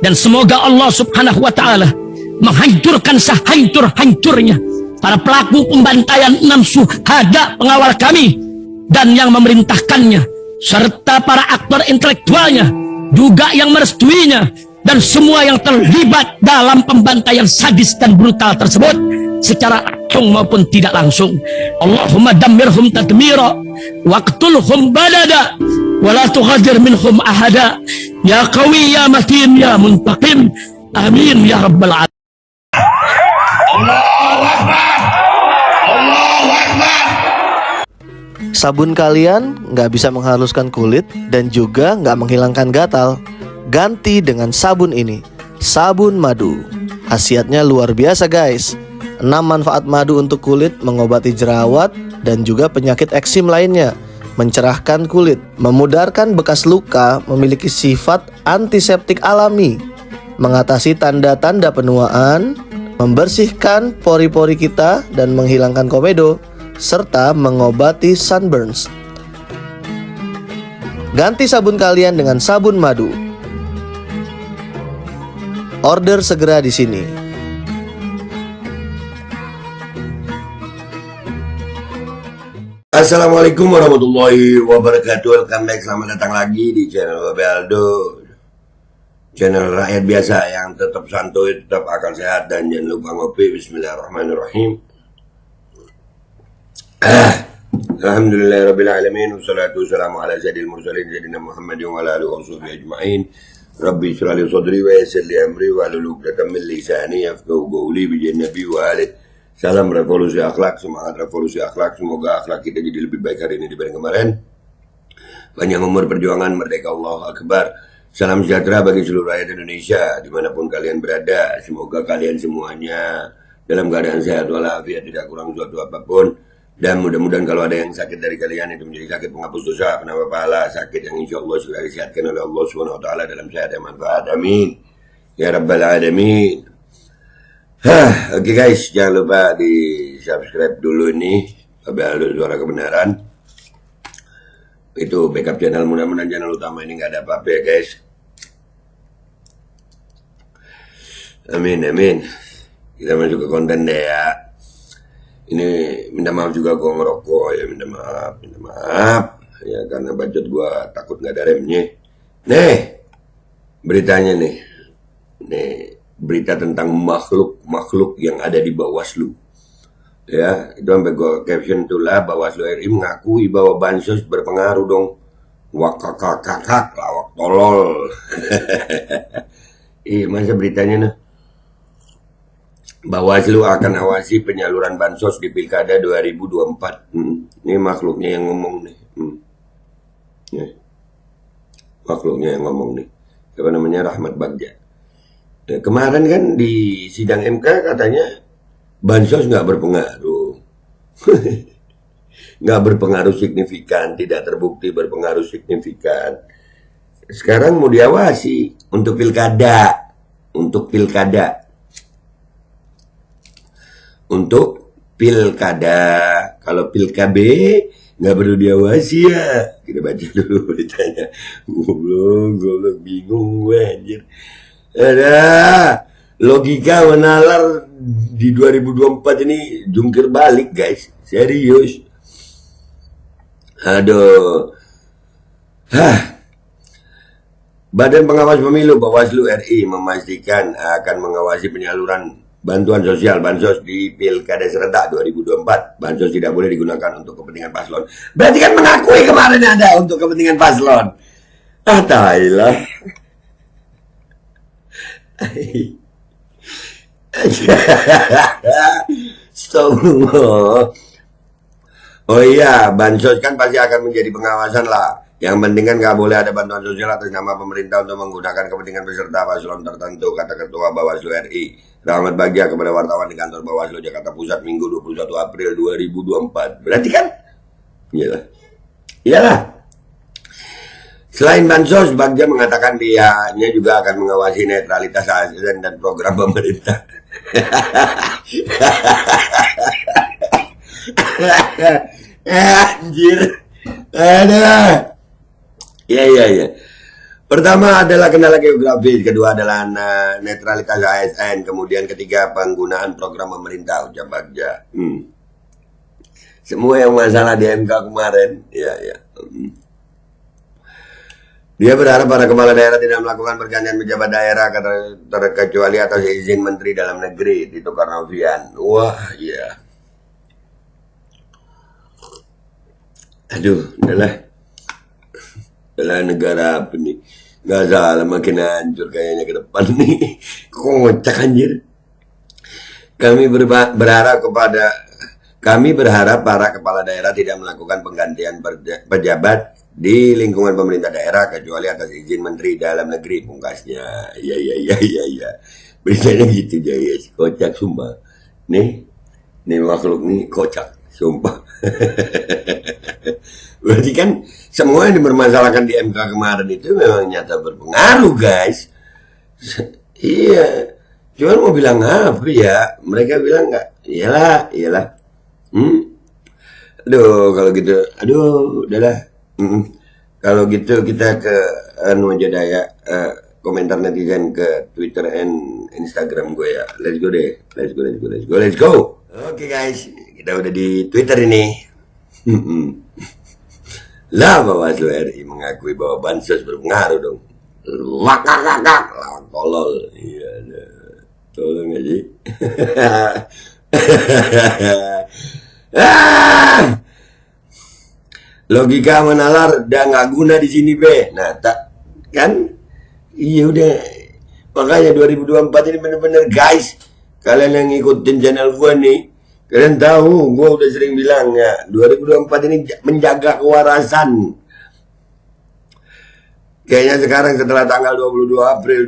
Dan semoga Allah subhanahu wa ta'ala menghancurkan sehancur-hancurnya para pelaku pembantaian 6 syuhada pengawal kami dan yang memerintahkannya, serta para aktor intelektualnya juga yang merestuinya, dan semua yang terlibat dalam pembantaian sadis dan brutal tersebut secara langsung maupun tidak langsung. Allahumma dammirhum tadmira waqtulhum balada wala tughadir minhum ahada ya qawi ya matin ya muntaqim amin ya rabbal alamin. Allahu Akbar, Allahu Akbar. Sabun kalian nggak bisa menghaluskan kulit dan juga nggak menghilangkan gatal. Ganti dengan sabun ini, sabun madu. Khasiatnya luar biasa guys. 6 manfaat madu untuk kulit: mengobati jerawat dan juga penyakit eksim lainnya, mencerahkan kulit, memudarkan bekas luka, memiliki sifat antiseptik alami, mengatasi tanda-tanda penuaan, membersihkan pori-pori kita dan menghilangkan komedo, serta mengobati sunburns. Ganti sabun kalian dengan sabun madu. Order segera di sini. Assalamualaikum warahmatullahi wabarakatuh. Welcome back, selamat datang lagi di channel Babe Aldo, channel rakyat biasa yang tetap santuy, tetap akal sehat, dan jangan lupa ngopi. Bismillahirrahmanirrahim. Alhamdulillahirabbil alamin, wassalatu wassalamu ala sayyidil mursalin sayyidina Muhammadin wa ala alihi washabbihi ajmain. Rabbi shrah li sadri wa yassir li amri wa hlul 'uqdatam min lisani yafqahu qawli bi nabi wa alihi. Salam revolusi akhlak, semangat revolusi akhlak. Semoga akhlak kita jadi lebih baik hari ini dibanding kemarin. Panjang umur perjuangan, merdeka, Allahu Akbar. Salam sejahtera bagi seluruh rakyat Indonesia dimanapun kalian berada. Semoga kalian semuanya dalam keadaan sehat walafiat, tidak kurang suatu apapun. Dan mudah-mudahan kalau ada yang sakit dari kalian itu menjadi sakit penghapus dosa, penambah pahala, sakit yang insya Allah sudah disehatkan oleh Allah Subhanahu wa ta'ala dalam sehat yang manfaat. Amin ya rabbal alamin. Oke guys, jangan lupa di subscribe dulu nih Babe Aldo Suara Kebenaran. Itu backup channel, mudah-mudahan channel utama ini nggak ada apa-apa ya guys. Amin amin. Kita masuk ke konten deh ya. Ini minta maaf juga gue ngerokok ya, minta maaf ya, karena bacot gue takut nggak ada remnya. Nih beritanya nih berita tentang makhluk yang ada di Bawaslu. Ya, itu sampai gue caption itulah, Bawaslu RI mengakui bahwa bansos berpengaruh dong. Wakakakakak, lawak tolol. Masa beritanya nih, Bawaslu akan awasi penyaluran bansos di Pilkada 2024. Ini makhluknya yang ngomong nih. Makhluknya yang ngomong nih. Siapa namanya? Rahmat Bagja. Nah, kemarin kan di sidang MK katanya bansos nggak berpengaruh. Nggak berpengaruh signifikan, tidak terbukti berpengaruh signifikan. Sekarang mau diawasi untuk pilkada. Untuk kalau pilkab nggak perlu diawasi ya. Kita baca dulu beritanya. Goblok bingung gue anjir. Ada logika menalar di 2024 ini jungkir balik guys, serius. Aduh. Badan Pengawas Pemilu Bawaslu RI memastikan akan mengawasi penyaluran bantuan sosial bansos di Pilkada serentak 2024. Bansos tidak boleh digunakan untuk kepentingan paslon. Berarti kan mengakui kemarin ada untuk kepentingan paslon. Tailah. Astagfirullah. Oh iya, bansos kan pasti akan menjadi pengawasan lah. Yang penting kan nggak boleh ada bantuan sosial atas nama pemerintah untuk menggunakan kepentingan peserta paslon tertentu, kata Ketua Bawaslu RI Rahmat Bagja kepada wartawan di kantor Bawaslu Jakarta Pusat Minggu 21 April 2024. Berarti kan? Iyalah. Selain bansos, Bagja mengatakan pihaknya juga akan mengawasi netralitas ASN dan program pemerintah. Anjir. Ada. Ya. Pertama adalah kendala geografis, kedua adalah netralitas ASN, kemudian ketiga penggunaan program pemerintah ucap Bagja. Semua yang masalah di MK kemarin, ya. Dia berharap para kepala daerah tidak melakukan pergantian pejabat daerah terkecuali atas izin Menteri Dalam Negeri, Tito Karnavian. Wah, iya. Aduh, udahlah negara apa nih? Gak salah, makin hancur kayaknya ke depan nih. Kocak anjir. Kami berharap para kepala daerah tidak melakukan penggantian pejabat di lingkungan pemerintah daerah kecuali atas izin Menteri Dalam Negeri, pungkasnya. Iya. Beritanya gitu guys. Kocak sumpah. Nih makhluk nih kocak sumpah. Berarti kan semua yang dipermasalahkan di MK kemarin itu memang nyata berpengaruh guys. Iya. Cuman mau bilang apa ya? Mereka bilang nggak. Iyalah. Aduh, kalau gitu. Aduh, udahlah. Kalau gitu kita ke aja daya komentar netizen ke Twitter and Instagram gue ya. Let's go deh. Let's go. Oke guys, kita udah di Twitter ini. Lah Bawaslu RI mengakui bahwa bansos berpengaruh dong. Wakak, tolol. Iya, tolong aja. Logika menalar udah nggak guna di sini be. Nah, tak kan? Iya udah. Makanya 2024 ini bener-bener guys. Kalian yang ngikutin channel gue nih, kalian tahu gue udah sering bilang ya, 2024 ini menjaga kewarasan. Kayaknya sekarang setelah tanggal 22 April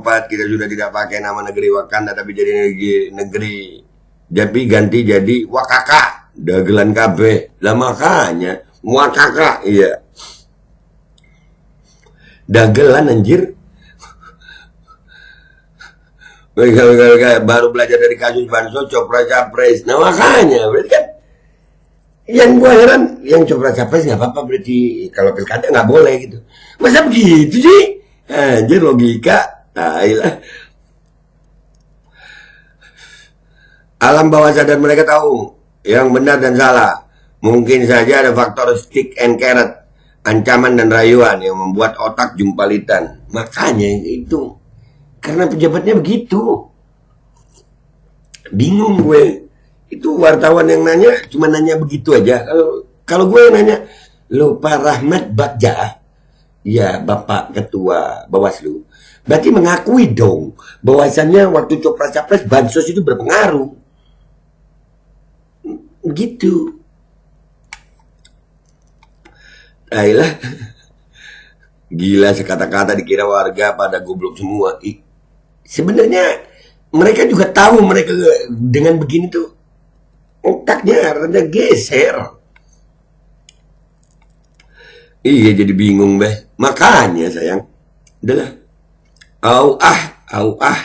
2024 kita sudah tidak pakai nama negeri Wakanda tapi jadi negeri jadi ganti jadi Wakaka, dagelan kabeh. Lah makanya Wakaka, iya. Dagelan anjir. Baru belajar dari kasus bansos copra capres. Nah makanya berarti kan yang gua heran yang copra capres nggak apa-apa, berarti kalau pilkada nggak boleh gitu. Masa begitu sih? Anjir logika. Ayolah. Alam bawah sadar mereka tahu yang benar dan salah. Mungkin saja ada faktor stick and carrot, ancaman dan rayuan yang membuat otak jumpalitan. Makanya itu karena pejabatnya begitu. Bingung gue. Itu wartawan yang nanya cuma nanya begitu aja. Kalau gue yang nanya, lo Pak Rahmat Bagja, ya Bapak Ketua Bawaslu, berarti mengakui dong bahwasannya waktu copra capres bansos itu berpengaruh. Gitu. Ayolah. Gila sekata-kata dikira warga pada goblok semua. Sebenarnya mereka juga tahu mereka dengan begini tuh otaknya rada geser. Iya jadi bingung beh. Makanya sayang, udahlah. Au ah.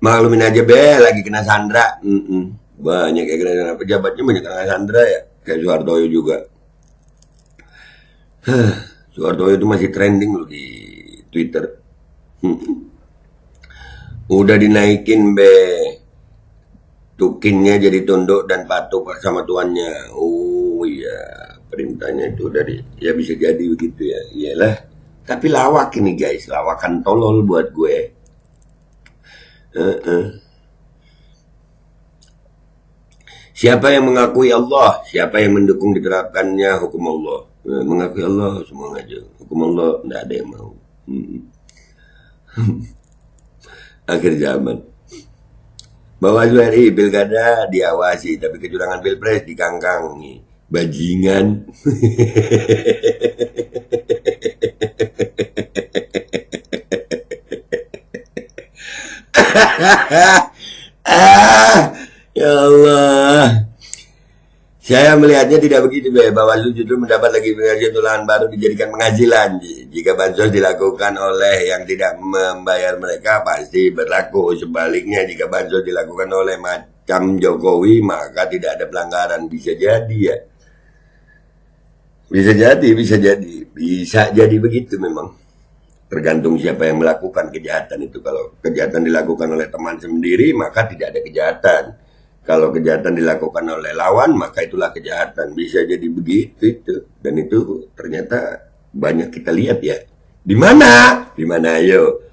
Maklumin aja beh lagi kena sandra. Banyak kayak kena pejabatnya banyak kena sandra ya. Kayak Soeharto juga. Soeharto itu masih trending loh di Twitter. Udah dinaikin be tukinnya jadi tunduk dan patuh sama tuannya. Oh iya, perintahnya itu dari ya bisa jadi begitu ya. Iyalah. Tapi lawak ini guys, lawakan tolol buat gue. Siapa yang mengakui Allah, siapa yang mendukung diterapkannya hukum Allah. Mengakui Allah semua aja. Hukum Allah tidak ada yang mau. Akhir zaman. Bawaslu RI pilkada diawasi, tapi kecurangan pilpres dikangkangi. Bajingan. Ya Allah. Saya melihatnya tidak begitu be. Bawaslu justru mendapat legitimasi untuk lahan baru dijadikan penghasilan. Jika bansos dilakukan oleh yang tidak membayar mereka pasti berlaku. Sebaliknya jika bansos dilakukan oleh macam Jokowi maka tidak ada pelanggaran. Bisa jadi ya. Bisa jadi, bisa jadi begitu memang. Tergantung siapa yang melakukan kejahatan itu. Kalau kejahatan dilakukan oleh teman sendiri, maka tidak ada kejahatan. Kalau kejahatan dilakukan oleh lawan, maka itulah kejahatan. Bisa jadi begitu itu. Dan itu ternyata banyak kita lihat ya. Di mana? Di mana ayo?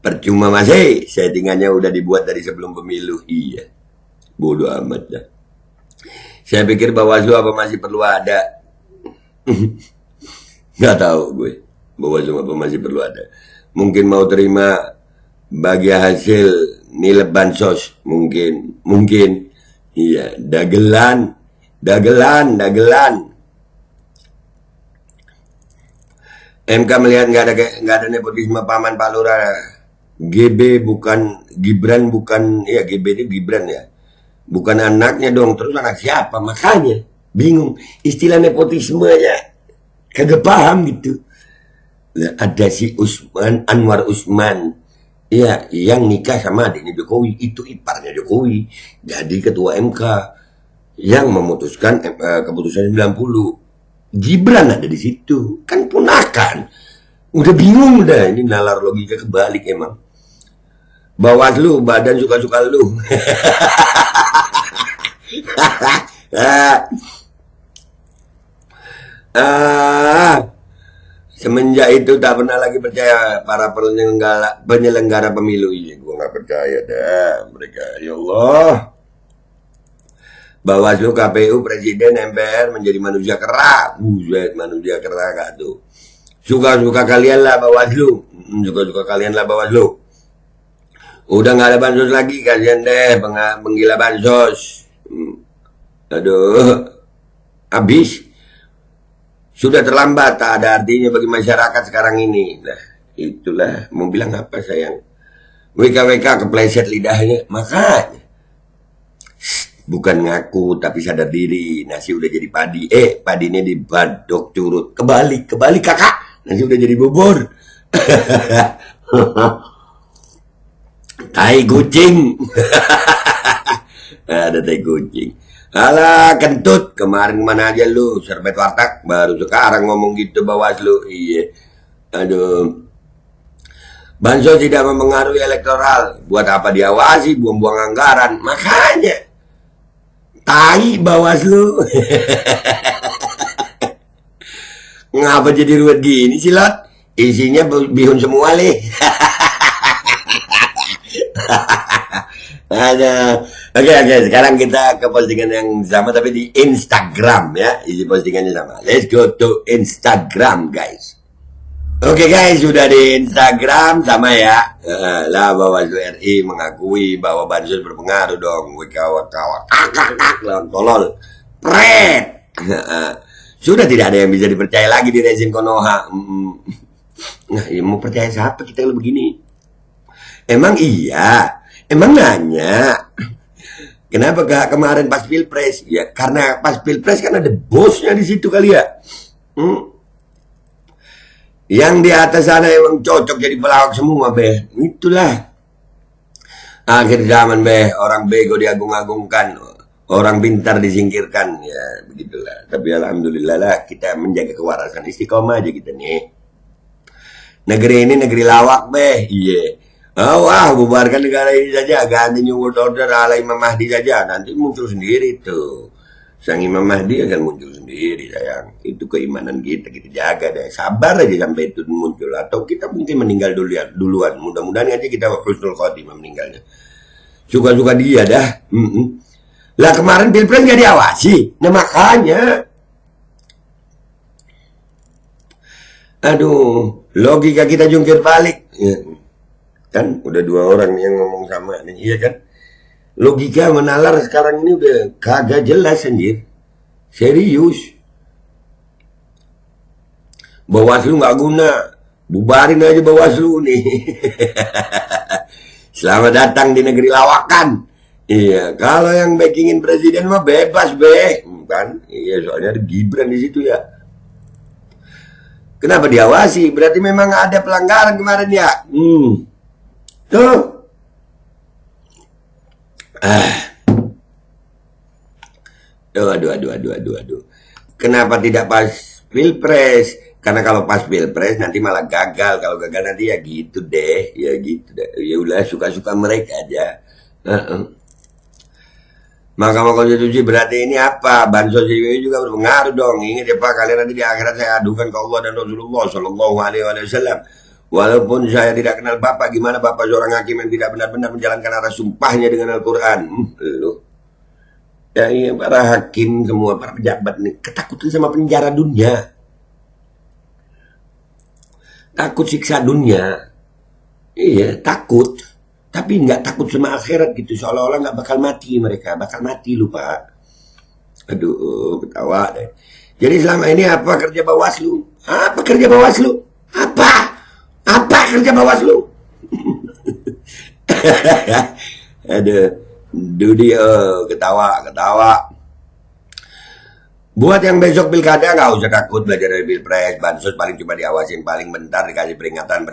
Percuma masih, settingannya udah dibuat dari sebelum pemilu. Iya, bodoh amat dah. Saya pikir Bawaslu apa masih perlu ada. Nggak tahu gue. Bawaslu apa masih perlu ada. Mungkin mau terima bagi hasil nilai bansos. Mungkin. Iya, dagelan. MK melihat nggak ada nepotisme paman Pak Lurah. GB bukan Gibran, bukan ya GB itu Gibran ya. Bukan anaknya dong, terus anak siapa? Makanya bingung. Istilah nepotisme ya kagak paham gitu. Nah, ada si Anwar Usman, ya yang nikah sama adiknya Jokowi, itu iparnya Jokowi, jadi ketua MK yang memutuskan keputusan 90. Gibran ada di situ, kan ponakan. Udah bingung dah, ini nalar logika kebalik emang. Bawaslu, badan suka-suka lu. Semenjak itu tak pernah lagi percaya para penyelenggara pemilu. Iya, gue nggak percaya dah mereka. Ya Allah. Bawaslu, KPU, Presiden, MPR menjadi manusia kera. Buset, manusia kera gak tuh. Suka-suka kalian lah Bawaslu. Suka-suka kalian lah Bawaslu. Udah nggak ada bansos lagi, kasihan deh penggila bansos. Aduh, habis. Sudah terlambat, tak ada artinya bagi masyarakat sekarang ini. Nah, itulah mau bilang apa sayang. WKWK kepleset lidahnya, makanya. Bukan ngaku tapi sadar diri. Nasi udah jadi padi. Padinya dibadok curut. Kebalik kakak. Nasi udah jadi bubur. Tai kucing. Ada tai kucing. Alah kentut, kemarin mana aja lu, serbet warteg, baru sekarang ngomong gitu Bawaslu. Iya. Aduh. Bansos tidak mempengaruhi elektoral. Buat apa diawasi, buang-buang anggaran. Makanya. Tai Bawaslu. Ngapa jadi ruwet gini sih, Lot? Isinya bihun semua, leh. Ada. Oke, sekarang kita ke postingan yang sama tapi di Instagram ya. Isi postingannya sama. Let's go to Instagram, guys. Oke guys, sudah di Instagram sama ya. Lah Bawaslu RI mengakui bahwa bansos berpengaruh dong. Wikawa-kawa. Tolol. Pret. Sudah tidak ada yang bisa dipercaya lagi di rezim Konoha. Nah, ya mau percaya siapa kita kalau begini? Emang iya. Emang nanya. Kenapa gak kemarin pas Pilpres? Ya karena pas Pilpres kan ada bosnya di situ kali ya. Yang di atas sana emang cocok jadi pelawak semua, Beh. Itulah. Akhir zaman, Beh. Orang bego diagung-agungkan. Orang pintar disingkirkan. Ya begitulah. Tapi alhamdulillah lah kita menjaga kewarasan. Istiqomah aja kita nih. Negeri ini negeri lawak, Beh. Iya. Bubarkan negara ini saja, ganti new world order ala Imam Mahdi saja, nanti muncul sendiri tuh. Sang Imam Mahdi akan muncul sendiri, sayang. Itu keimanan kita jaga deh. Sabar aja sampai itu muncul, atau kita mungkin meninggal duluan. Mudah-mudahan aja kita husnul khotimah meninggalnya. Suka-suka dia dah. Lah kemarin Pilpres nggak diawasi, nah makanya. Aduh, logika kita jungkir balik. Kan udah dua orang yang ngomong sama nih, iya kan? Logika menalar sekarang ini udah kagak jelas anjir. Serius. Bawaslu nggak guna, bubarin aja Bawaslu nih. Selamat datang di negeri lawakan. Iya, kalau yang backingin presiden mah bebas, kan? Iya, soalnya ada Gibran di situ ya. Kenapa diawasi? Berarti memang ada pelanggaran kemarin ya. Tuh. Aduh. Kenapa tidak pas pilpres? Karena kalau pas pilpres nanti malah gagal. Kalau gagal nanti ya gitu deh. Ya udah suka-suka mereka aja. Mahkamah Konstitusi berarti ini apa? Bansos ini juga berpengaruh dong. Ingat ya Pak, kalian nanti di akhirat saya adukan ke Allah dan Rasulullah Shallallahu Alaihi Wasallam. Walaupun saya tidak kenal Bapak, gimana Bapak seorang hakim yang tidak benar-benar menjalankan arah sumpahnya dengan Al-Quran? Ya, iya, para hakim semua, para pejabat nih ketakutan sama penjara dunia, takut siksa dunia, iya takut, tapi nggak takut sama akhirat gitu, seolah-olah nggak bakal mati mereka, bakal mati lu Pak. Aduh, ketawa deh. Jadi selama ini apa kerja Bawaslu? Apa kerja Bawaslu? Apa kerja Bawaslu? Aduh. Dudio ketawa. Buat yang besok pilkada nggak usah takut belajar dari pilpres. Bansos paling cuma diawasin paling bentar, dikasih peringatan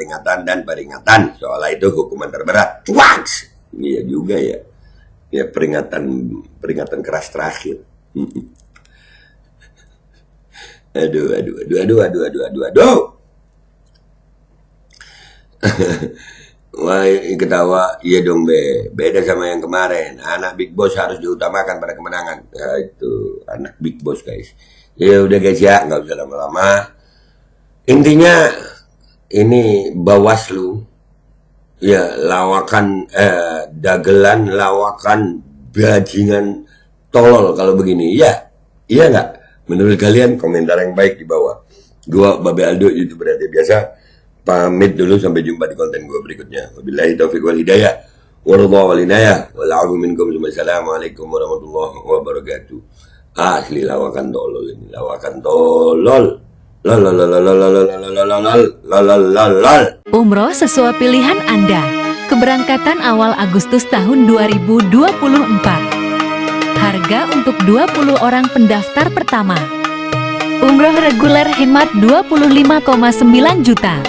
dan peringatan. Soalnya itu hukuman terberat. Cuaks. Iya juga ya. Ya peringatan keras terakhir. Aduh. Wah, ketawa. Iya dong beda sama yang kemarin. Anak Big Boss harus diutamakan pada kemenangan. Ya itu anak Big Boss guys. Ya udah guys ya, nggak usah lama-lama. Intinya ini Bawaslu ya lawakan dagelan, lawakan bajingan tolol kalau begini. Iya nggak? Menurut kalian komentar yang baik di bawah. Gua Babe Aldo YouTuber biasa. Pamit dulu, sampai jumpa di konten gue berikutnya. Wabillahi taufiq wal hidayah. Wallahu wal inayah. Wala'afu minkum. Assalamualaikum warahmatullahi wabarakatuh. Asli lawakan tolol ini. Lawakan tolol. Umroh sesuai pilihan Anda. Keberangkatan awal Agustus tahun 2024. Harga untuk 20 orang pendaftar pertama. Umroh reguler hemat 25,9 juta.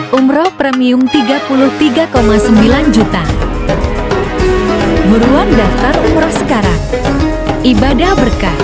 Umroh premium 33,9 juta. Buruan daftar umroh sekarang. Ibadah berkah.